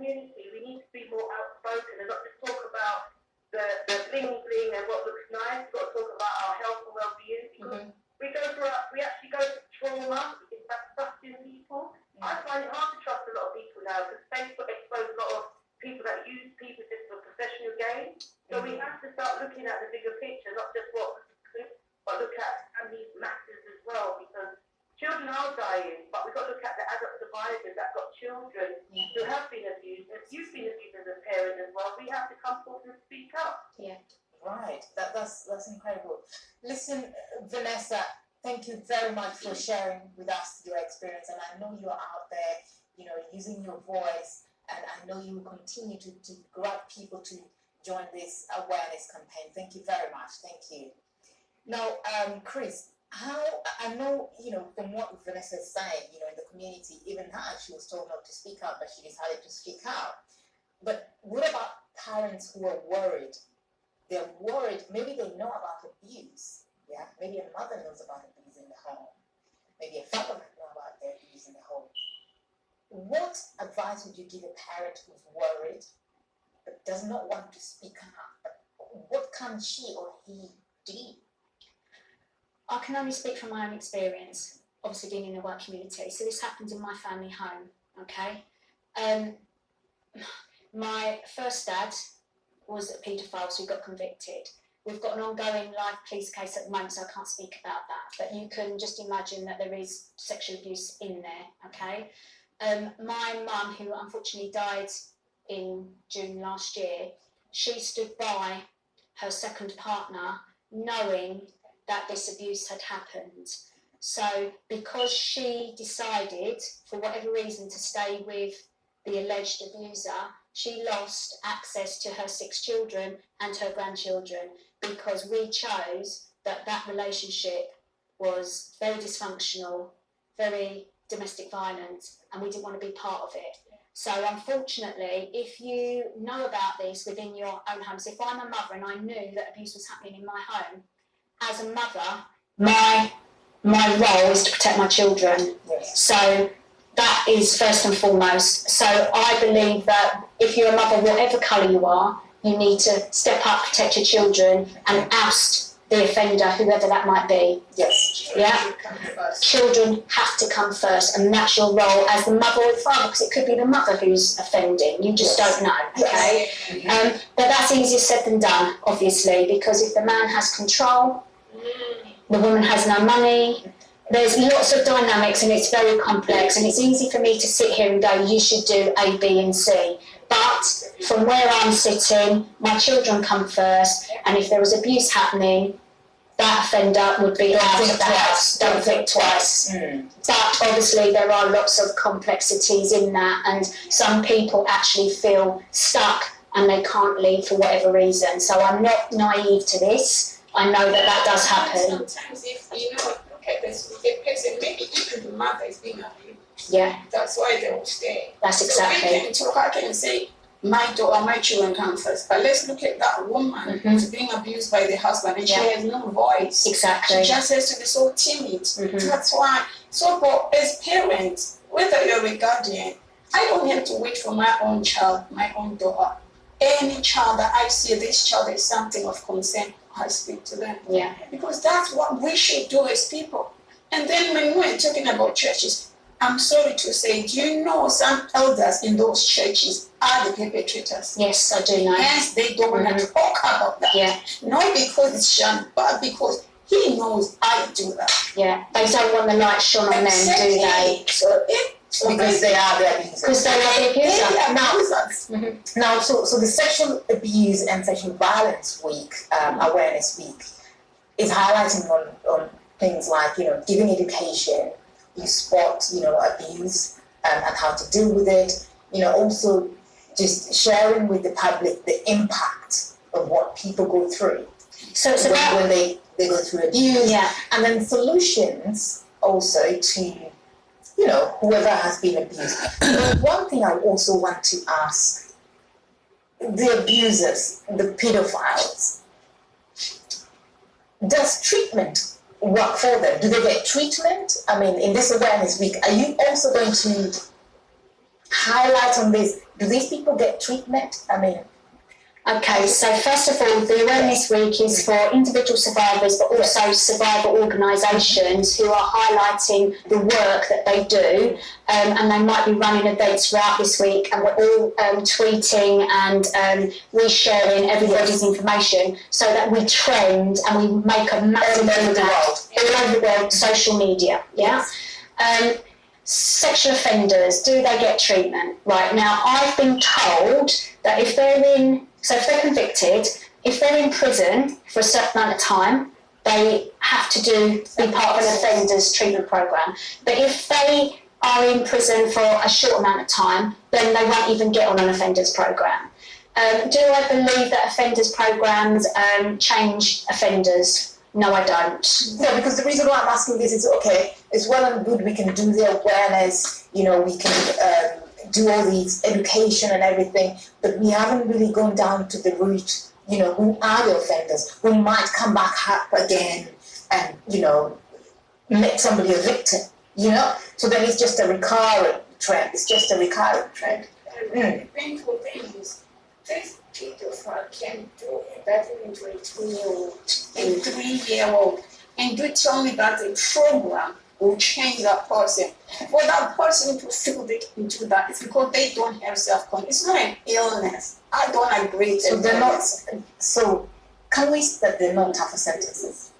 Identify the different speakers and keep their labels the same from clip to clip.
Speaker 1: community, we need to be more outspoken and not just talk about the bling bling and what looks nice. We've got to talk about our health and well-being, because we actually go through trauma. It's about trusting people. I find it hard to trust a lot of people now, because Facebook exposed a lot of people that use people just for professional gain. So we have to start looking at the bigger picture, not just what but look at family matters as well, because children are dying, but we've got to look at the adult survivors that got children who have been abused. If you've been abused as a parent as well, we have to come forward and speak up.
Speaker 2: Yeah. Right. That's incredible. Listen, Vanessa, thank you very much for sharing with us your experience. And I know you're out there, you know, using your voice, and I know you will continue to grab people to join this awareness campaign. Thank you very much. Thank you. Now, Chris, I know, you know, from what Vanessa is saying, you know, in the community, even her, she was told not to speak out, but she decided to speak out. But what about parents who are worried? They're worried, maybe they know about abuse, yeah? Maybe a mother knows about abuse in the home. Maybe a father might know about their abuse in the home. What advice would you give a parent who's worried, but does not want to speak out? What can she or he do?
Speaker 3: I can only speak from my own experience, obviously being in the work community. So this happened in my family home, okay? My first dad was a paedophile, so he got convicted. We've got an ongoing live police case at the moment, so I can't speak about that. But you can just imagine that there is sexual abuse in there, okay? My mum, who unfortunately died in June last year, she stood by her second partner knowing that this abuse had happened. So because she decided, for whatever reason, to stay with the alleged abuser, she lost access to her 6 children and her grandchildren, because we chose that relationship was very dysfunctional, very domestic violence, and we didn't want to be part of it. So unfortunately, if you know about this within your own homes, if I'm a mother and I knew that abuse was happening in my home, as a mother, my role is to protect my children.
Speaker 2: Yes.
Speaker 3: So that is first and foremost. So I believe that if you're a mother, whatever colour you are, you need to step up, protect your children, and oust the offender, whoever that might be.
Speaker 2: Yes.
Speaker 3: Yeah. Children have to come first, and that's your role as the mother or the father, because it could be the mother who's offending. You just don't know. Okay. But that's easier said than done, obviously, because if the man has control, the woman has no money. There's lots of dynamics, and it's very complex, and it's easy for me to sit here and go, you should do A, B and C. But from where I'm sitting, my children come first, and if there was abuse happening, that offender would be out of the house. Don't think twice. But obviously there are lots of complexities in that, and some people actually feel stuck and they can't leave for whatever reason. So I'm not naive to this. I know that does happen.
Speaker 4: Sometimes if you know, okay, there's a person, maybe even the mother is being abused.
Speaker 3: Yeah.
Speaker 4: That's why they will stay.
Speaker 3: That's exactly.
Speaker 4: So we can talk, I can say, my daughter, my children come first. But let's look at that woman who's being abused by the husband, and she has no voice.
Speaker 3: Exactly.
Speaker 4: She just has to be so timid. That's why. So for as parents, whether you're a guardian, I don't have to wait for my own child, my own daughter. Any child that I see, this child is something of concern, I speak to them.
Speaker 3: Yeah.
Speaker 4: Because that's what we should do as people. And then when we're talking about churches, I'm sorry to say, do you know some elders in those churches are the perpetrators?
Speaker 3: Yes, I do know.
Speaker 4: Yes, they don't want to talk about that.
Speaker 3: Yeah.
Speaker 4: Not because it's shunned, but because he knows I do that.
Speaker 3: Yeah. They don't want the light shone on them, do they?
Speaker 4: So
Speaker 2: because they are the abusers.
Speaker 3: Because they are the abuser.
Speaker 2: Now, so the Sexual Abuse and Sexual Violence Week, Awareness Week, is highlighting on things like, you know, giving education, you spot, you know, abuse and how to deal with it, you know, also just sharing with the public the impact of what people go through. So it's about when they go through abuse, and then solutions also to, you know, whoever has been abused. But one thing I also want to ask, the abusers, the pedophiles, does treatment work for them? Do they get treatment? I mean, in this awareness week, are you also going to highlight on this. Do these people get treatment? I mean,
Speaker 3: Okay, so first of all, the Awareness Week is for individual survivors, but also survivor organisations who are highlighting the work that they do, and they might be running events throughout this week, and we're all tweeting and resharing everybody's information so that we trend and we make a massive impact all over the world, social media, yeah? Sexual offenders, do they get treatment? Right, now I've been told that if they're convicted, if they're in prison for a certain amount of time, they have to be part of an offenders treatment program. But if they are in prison for a short amount of time, then they won't even get on an offenders program. Do I believe that offenders programs change offenders? No, I don't.
Speaker 2: No, because the reason why I'm asking this is, okay, it's well and good we can do the awareness, we can do all these education and everything, but we haven't really gone down to the root, who are the offenders, who might come back up again and, make somebody a victim, So then it's just a recurrent trend.
Speaker 4: The painful thing is, this pedophile can do that even to a 2-year-old, a 3-year-old, and you tell me that the program will change that person. For that person to feel they can do that, it's because they don't have self-confidence. It's not an illness. I don't agree.
Speaker 2: So they're not. So can we say that they're not tougher sentences?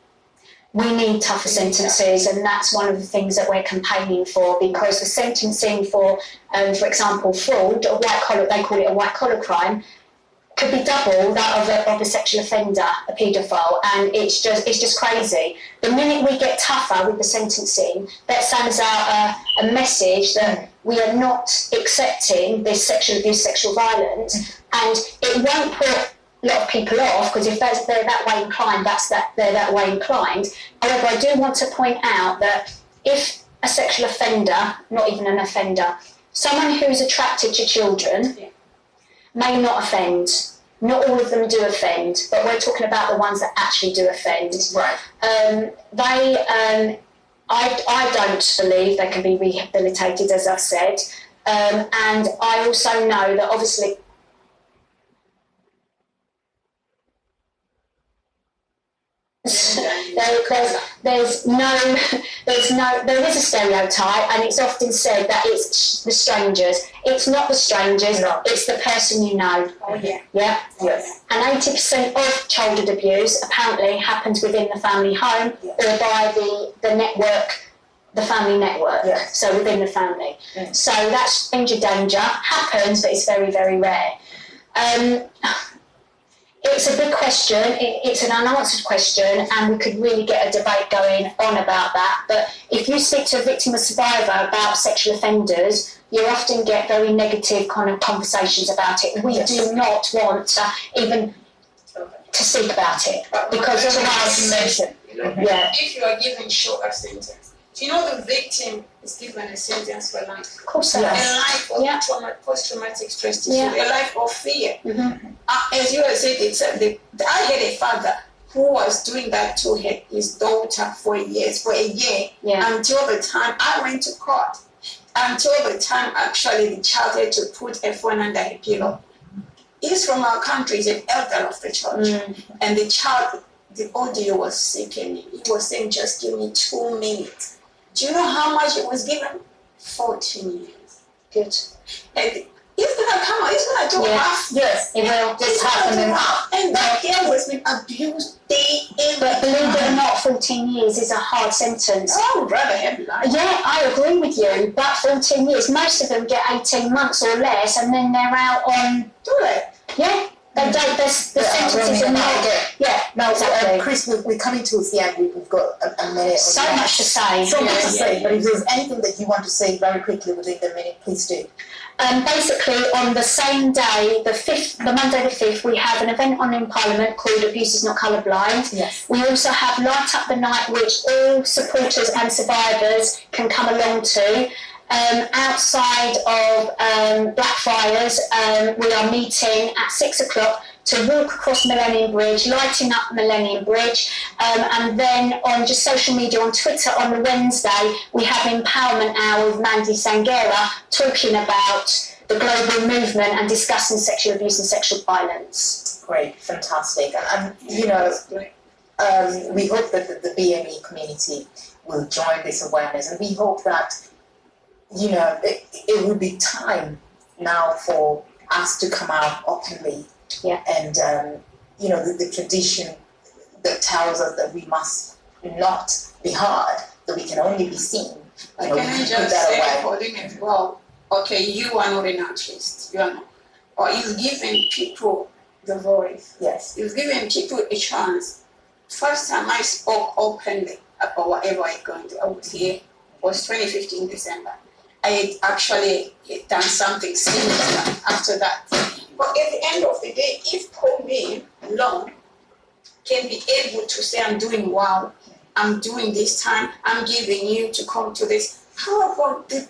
Speaker 3: We need tougher sentences, and that's one of the things that we're campaigning for, because the sentencing for example, fraud, they call it a white collar crime, could be double that of a sexual offender, a paedophile, and it's just crazy. The minute we get tougher with the sentencing, that sends out a message that we are not accepting this sexual abuse, sexual violence, and it won't put a lot of people off, because if they're that way inclined, they're that way inclined. However, I do want to point out that if a sexual offender, not even an offender, someone who's attracted to children may not offend. Not all of them do offend, but we're talking about the ones that actually do offend.
Speaker 2: Right.
Speaker 3: I don't believe they can be rehabilitated, as I've said, and I also know that obviously there is a stereotype, and it's often said that it's the strangers. It's not the strangers, it's the person you know.
Speaker 4: Oh, yeah.
Speaker 3: Yeah?
Speaker 2: Yes.
Speaker 3: And 80% of childhood abuse apparently happens within the family home or by the network, the family network, so within the family. So that stranger danger happens, but it's very, very rare. It's a big question, it's an unanswered question, and we could really get a debate going on about that. But if you speak to a victim or survivor about sexual offenders, you often get very negative kind of conversations about it. We do not want to even to speak about it, because otherwise,
Speaker 4: if you are given shorter sentence, the victim is given a sentence for life.
Speaker 3: Of course,
Speaker 4: a life of post-traumatic stress disorder, a life of fear. As you have said, I had a father who was doing that to his daughter for a year, until the time I went to court, until the time actually the child had to put a phone under a pillow. He's from our country, he's an elder of the church, and the child, the audio was sickening. He was saying, just give me 2 minutes. Do you know how much it was given? 14 years.
Speaker 3: Good.
Speaker 4: And he's gonna come out, he's gonna do half.
Speaker 2: Yes, it will.
Speaker 4: It's happening. And that girl was being abused day in.
Speaker 3: But believe it or not, 14 years is a hard sentence.
Speaker 4: Oh, rather heavy life.
Speaker 3: Yeah, I agree with you. But 14 years, most of them get 18 months or less, and then they're out on.
Speaker 4: Do it.
Speaker 3: Yeah. They don't. The sentences are not. Yeah.
Speaker 2: Now,
Speaker 3: exactly.
Speaker 2: Chris, we're coming towards the end. We've got a minute.
Speaker 3: So much to say.
Speaker 2: So much to say. But if there's anything that you want to say very quickly within the minute, please do.
Speaker 3: Basically, on the same day, the Monday the 5th, we have an event on in Parliament called Abuse is Not Colourblind.
Speaker 2: Yes.
Speaker 3: We also have Light Up the Night, which all supporters and survivors can come along to. Outside of Blackfriars, we are meeting at 6 o'clock to walk across Millennium Bridge, lighting up Millennium Bridge, and then on just social media, on Twitter on the Wednesday, we have Empowerment Hour with Mandy Sangera talking about the global movement and discussing sexual abuse and sexual violence.
Speaker 2: Great, fantastic. And you know, we hope that the BME community will join this awareness, and we hope that, you know, it will be time now for us to come out openly.
Speaker 3: Yeah.
Speaker 2: And, you know, the tradition that tells us that we must not be heard, that we can only be seen. You know,
Speaker 4: Can I
Speaker 2: we put
Speaker 4: just
Speaker 2: that
Speaker 4: say,
Speaker 2: away.
Speaker 4: Pauline, as well, okay, you are not an artist, you are not. Or you've given people the voice.
Speaker 2: Yes.
Speaker 4: You've given people a chance. First time I spoke openly about whatever I'm going to out here was 2015 December. I had actually done something similar after that. But at the end of the day, if Pauline alone can be able to say, I'm doing well, I'm doing this time, I'm giving you to come to this. How about the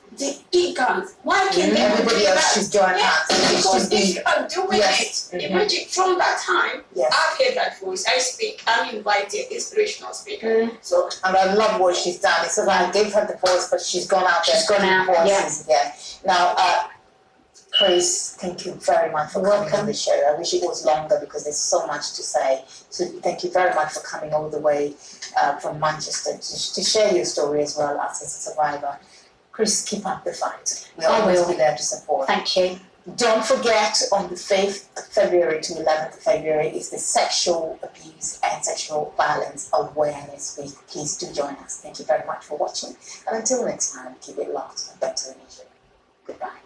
Speaker 4: big guns? Why can't they
Speaker 2: Everybody
Speaker 4: do
Speaker 2: else
Speaker 4: that?
Speaker 2: should join
Speaker 4: Yeah,
Speaker 2: hands. It
Speaker 4: because
Speaker 2: should
Speaker 4: they
Speaker 2: be,
Speaker 4: are doing
Speaker 2: yes.
Speaker 4: it. Imagine from that time,
Speaker 2: yes.
Speaker 4: I've heard that voice. I speak, I'm invited, inspirational speaker. So
Speaker 2: And I love what she's done. It's so I gave her the voice, but she's gone out there.
Speaker 3: She's gone out,
Speaker 2: voices again. Now, Chris, thank you very much for coming on the show. I wish it was longer because there's so much to say. So thank you very much for coming all the way from Manchester to share your story as well as a survivor. Chris, keep up the fight. We'll always be there to support.
Speaker 3: Thank you.
Speaker 2: Don't forget, on the 5th of February to 11th of February is the Sexual Abuse and Sexual Violence Awareness Week. Please do join us. Thank you very much for watching. And until next time, keep it locked. Better than usual. Goodbye.